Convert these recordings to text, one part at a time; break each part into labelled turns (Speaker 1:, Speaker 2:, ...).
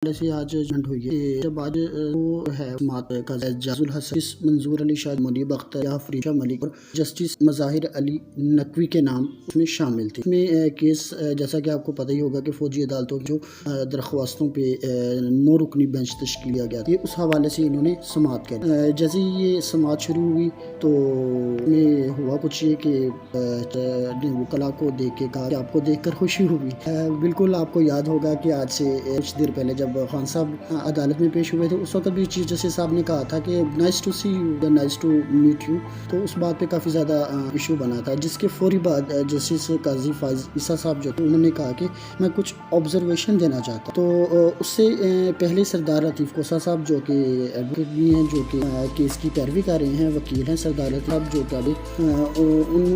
Speaker 1: से आज जंट हुई है। जब आज वो है जाजुल हसन, मंजूर अली शाह, मुनीब अख्तर, फरीशा मलिक और जस्टिस मज़ाहिर अली नकवी के नाम उसमें शामिल थे। इसमें केस जैसा कि आपको पता ही होगा कि फौजी अदालतों की जो दरख्वास्तों पे 9 रुकनी बेंच तश्कील किया गया था, उस हवाले से इन्होंने समाअत कर। जैसे ये समाअत शुरू हुई तो में हुआ कुछ ये कि वकला को देख के कहा कि आपको देखकर खुशी हुई। बिल्कुल आपको याद होगा कि आज से कुछ देर पहले जब खान साहब अदालत में पेश हुए थे, उस वक्त भी चीफ जस्टिस साहब ने कहा था कि nice to see you, nice to meet you. तो उस बात पे काफ़ी ज़्यादा इशू बना था, जिसके फौरी बाद जस्टिस काजी फाइज ईसा साहब जो थे उन्होंने कहा कि मैं कुछ ऑब्जर्वेशन देना चाहता। तो उससे पहले सरदार लतीफ़ कोसा साहब जो कि एडवोकेट भी हैं, जो कि केस की पैरवी कर रहे हैं, वकील हैं, सरदार लतीफ़ साहब जो कि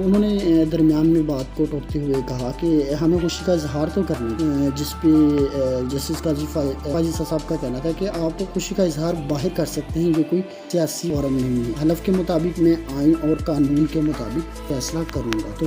Speaker 1: उन्होंने दरमियान में बात को टोकते हुए कहा कि हमें खुशी का इजहार तो करना, जिसपे जस्टिस काजी फाइज ईसा साहब का कहना था कि आप खुशी का इजहार बाहर कर सकते हैं, ये कोई सियासी फोरम नहीं है। हलफ के मुताबिक मैं आइन और कानून के मुताबिक फैसला करूँगा। तो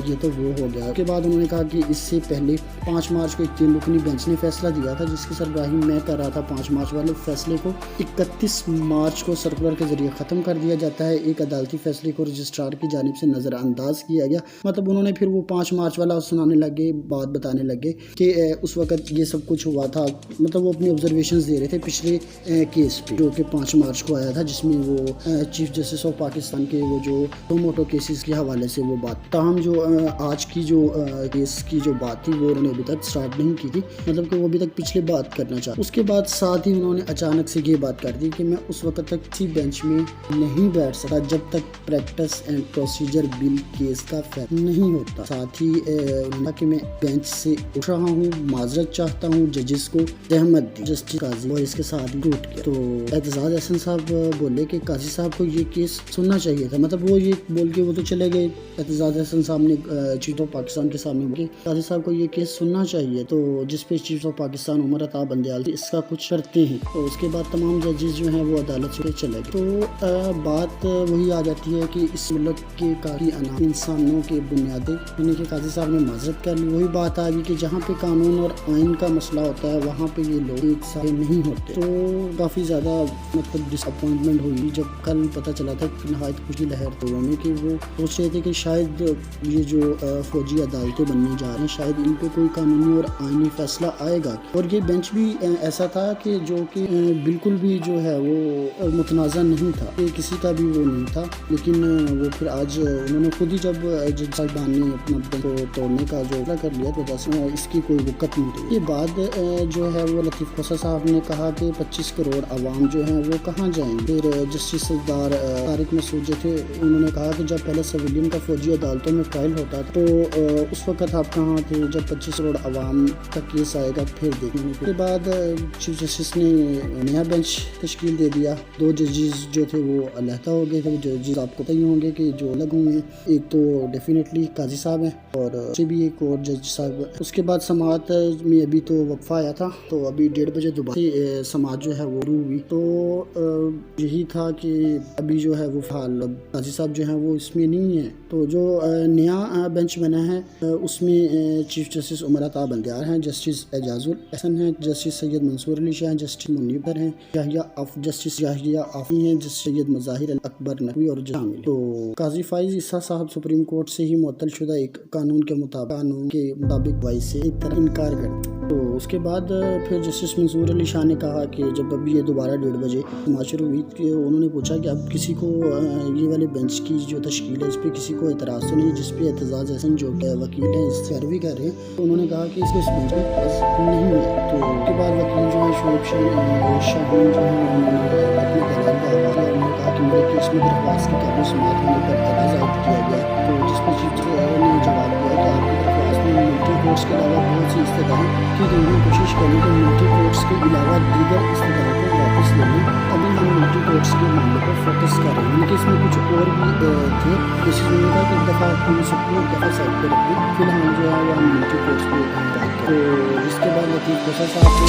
Speaker 1: ये तो वो हो गया। उसके बाद उन्होंने कहा कि इससे पहले 5 मार्च को एक 3 रुकनी बेंच ने फैसला दिया था, जिसकी सरबराही मैं कर रहा था। 5 मार्च वाले फैसले को 31 मार्च को सर्कुलर के जरिए ख़त्म कर दिया जाता है। एक अदालती फैसले को रजिस्ट्रार की जानिब से नज़रअंदाज किया गया। मतलब उन्होंने फिर वो 5 मार्च वाला सुनाने लगे, बात बताने लगे कि उस वक़्त ये सब कुछ हुआ था। मतलब वो अपनी ऑब्जर्वेशंस दे रहे थे पिछले केस पे, जो कि 5 मार्च को आया था, जिसमें वो चीफ जस्टिस ऑफ पाकिस्तान के वो जो मोटो केसेस के हवाले से वो बात। ताहम जो आज की जो केस की जो बात थी वो उन्होंने अभी तक स्टार्ट नहीं की थी, मतलब कि वो अभी तक पिछले बात करना चाहते। उसके बाद साथ ही उन्होंने अचानक से ये बात कर दी कि मैं उस वक्त तक किसी बेंच में नहीं बैठ सकता जब तक practice and procedure bill case का फैसला नहीं होता। साथ ही उन्होंने कि मैं बेंच से उठ रहा हूँ, माजरत चाहता हूँ, जजेस को रहमत दी। जस्टिस काजी और इसके साथ टूट गया। तो एतजाज हसन साहब बोले कि काजी साहब को ये केस सुनना चाहिए था। मतलब वो ये बोल के वो तो चले गए। एतजाज हसन साहब ने चीफ ऑफ पाकिस्तान के सामने बोले काजी साहब को ये केस सुनना चाहिए, तो जिस पे चीफ ऑफ पाकिस्तान उमर अता बंदयाल इसका कुछ करते हैं। तो उसके बाद तमाम जजेस जो हैं वो अदालत से चले गए। तो बात वही आ जाती है कि इस मुल्क के काफी अनाम इंसानों के बुनियादी यानी कि काजी साहब ने माजरत कर ली। वही बात आ गई कि जहाँ पे कानून और आइन का मसला होता है वहाँ पे ये लोग एक साथ नहीं होते। तो काफ़ी ज़्यादा मतलब डिसअपॉइंटमेंट हुई जब कल पता चला था कि नहायत खुशी लहर तो में कि वो सोच रहे थे कि शायद ये जो फौजी अदालतें बनने जा रही हैं, शायद इन पे कोई कानूनी और आइनी फैसला आएगा। और ये बेंच भी ऐसा था कि जो कि बिल्कुल भी जो है वो मुतनाज़ा नहीं था, किसी का भी वो नहीं था। लेकिन वो फिर आज उन्होंने खुद ही जब जज साहिबान ने अपना बेंच को तोड़ने का जो कर लिया तो बस इसकी कोई वक़्त नहीं रही। ये बाद जो है वो लतीफ़ कोसा साहब ने कहा कि 25 करोड़ आवाम जो हैं वो कहाँ जाएंगे। फिर जस्टिस सरदार तारिक मसूद जो थे उन्होंने कहा कि जब पहले सिविलियन का फौजी अदालतों में ट्रायल होता तो उस वक्त आप कहाँ थे जब 25 करोड़ आवाम का केस आएगा फिर देखेंगे। उसके बाद चीफ जस्टिस ने नया बेंच तश्कील दे दिया। 2 जजेस जो थे वो अलहदा हो गए थे। जजेस आपको पता ही होंगे कि जो अलग हुए हैं, एक तो डेफिनेटली काजी साहब हैं और उससे भी एक और जज साहब। उसके बाद समाअत में अभी तो वक्फा आया था, तो अभी 1:30 बजे दोबारा समाअत जो है वो शुरू हुई। तो यही था कि अभी जो है वो फिलहाल काजी साहब जो हैं वो इसमें नहीं है। तो जो नया बेंच बना है उसमें चीफ जस्टिस उमर अता बंदयाल हैं, जस्टिस एजाजुल हसन हैं, जस्टिस सैयद मंसूर अली शाह हैं, जस्टिस मुनीब हैं, जस्टिस याहिया आफी हैं, जस्टिस सैयद मज़ाहिर अकबर नकवी और शामिल। तो काजी फाइज ईसा साहब सुप्रीम कोर्ट से ही मुअत्तल शुदा एक कानून के मुताबिक वाइस से एक तरह इनकार कर। तो उसके बाद फिर जस्टिस मंसूर अली शाह ने कहा कि जब अभी ये दोबारा 1:30 बजे समाअत शुरू हुई कि उन्होंने पूछा कि अब किसी को ये वाले बेंच की जो तश्कील है इस पर किसी को एतराज़ तो नहीं, जिस पे एतजाज हसन जो वकील हैं इस पैरवी कर रहे हैं। तो उन्होंने कहा कि इस बेंच में नहीं है। तो उसके बाद वकील जो है शोएब शाहीन जो है उन्होंने अपने दलाल का हवाला दिया। उन्होंने कहा कि मेरे केस में दरख्वास्त की काबू समाअत होने पर एतराज़ आयद किया गया। तो जिस पर चीफ ने जवाब दिया कि आपकी दरख्वास्त में मिलिट्री कोर्ट्स के अलावा बहुत सी इस्तदाएँ की गई हैं, कोशिश करें कि मिलिट्री कोर्ट्स के अलावा दीगर इस्तदाओं को वापस ले लें। अभी हम मिलिट्री कोर्ट्स के मामले पर फोकस कर रहे हैं। उनके इसमें कुछ और भी थे, इसी उन्होंने कहा कि एक दफ़ा अपनी सबको एक दफ़ा साइड पर रख दी। फिलहाल जो है वो हम मिलिट्री कोर्ट्स पर बात करें। तो इसके बाद लतीफ़ कोसा साहब को तो